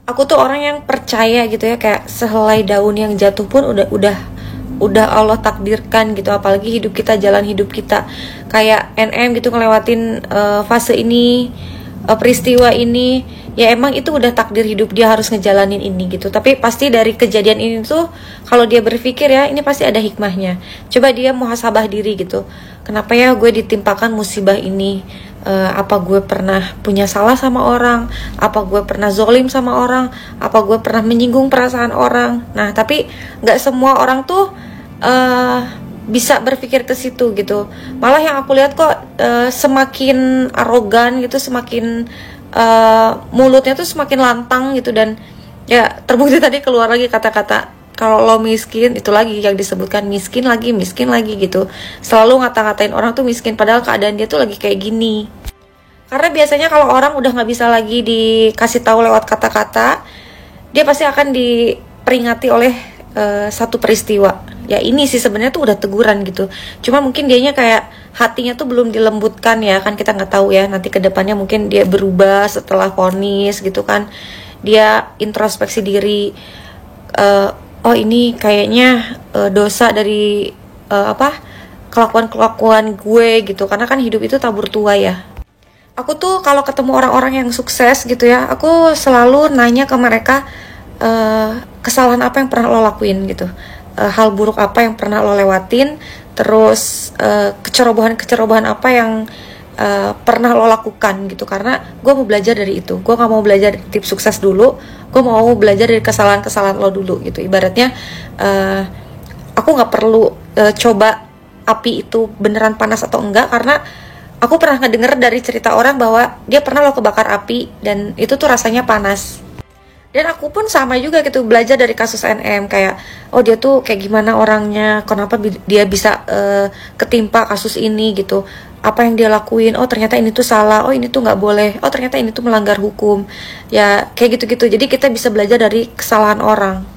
aku tuh orang yang percaya gitu ya, kayak sehelai daun yang jatuh pun udah Allah takdirkan gitu. Apalagi hidup kita, jalan hidup kita, kayak NM gitu ngelewatin fase ini, peristiwa ini, ya emang itu udah takdir hidup dia harus ngejalanin ini gitu. Tapi pasti dari kejadian ini tuh, kalau dia berpikir ya, ini pasti ada hikmahnya. Coba dia muhasabah diri gitu, kenapa ya gue ditimpakan musibah ini? Apa gue pernah punya salah sama orang? Apa gue pernah zolim sama orang? Apa gue pernah menyinggung perasaan orang? Nah, tapi nggak semua orang tuh bisa berpikir ke situ gitu. Malah yang aku lihat kok semakin arogan gitu, semakin mulutnya tuh semakin lantang gitu. Dan ya terbukti tadi keluar lagi kata-kata, kalau lo miskin, itu lagi yang disebutkan, miskin lagi gitu. Selalu ngata-ngatain orang tuh miskin, padahal keadaan dia tuh lagi kayak gini. Karena biasanya kalau orang udah nggak bisa lagi dikasih tahu lewat kata-kata, dia pasti akan diperingati oleh satu peristiwa. Ya ini sih sebenarnya tuh udah teguran gitu. Cuma mungkin dianya kayak hatinya tuh belum dilembutkan ya, kan kita nggak tahu ya, nanti kedepannya mungkin dia berubah setelah vonis gitu kan. Dia introspeksi diri, oh ini kayaknya dosa dari kelakuan gue gitu. Karena kan hidup itu tabur tuai ya. Aku tuh kalau ketemu orang-orang yang sukses gitu ya, aku selalu nanya ke mereka, kesalahan apa yang pernah lo lakuin gitu, hal buruk apa yang pernah lo lewatin, terus kecerobohan apa yang pernah lo lakukan gitu. Karena gue mau belajar dari itu. Gue gak mau belajar dari tips sukses dulu, gue mau belajar dari kesalahan-kesalahan lo dulu gitu. Ibaratnya aku gak perlu coba api itu beneran panas atau enggak, karena aku pernah ngedenger dari cerita orang bahwa dia pernah lo kebakar api dan itu tuh rasanya panas. Dan aku pun sama juga gitu, belajar dari kasus NM, kayak oh dia tuh kayak gimana orangnya, kenapa dia bisa ketimpa kasus ini gitu, apa yang dia lakuin, oh ternyata ini tuh salah, oh ini tuh nggak boleh, oh ternyata ini tuh melanggar hukum, ya kayak gitu-gitu. Jadi kita bisa belajar dari kesalahan orang.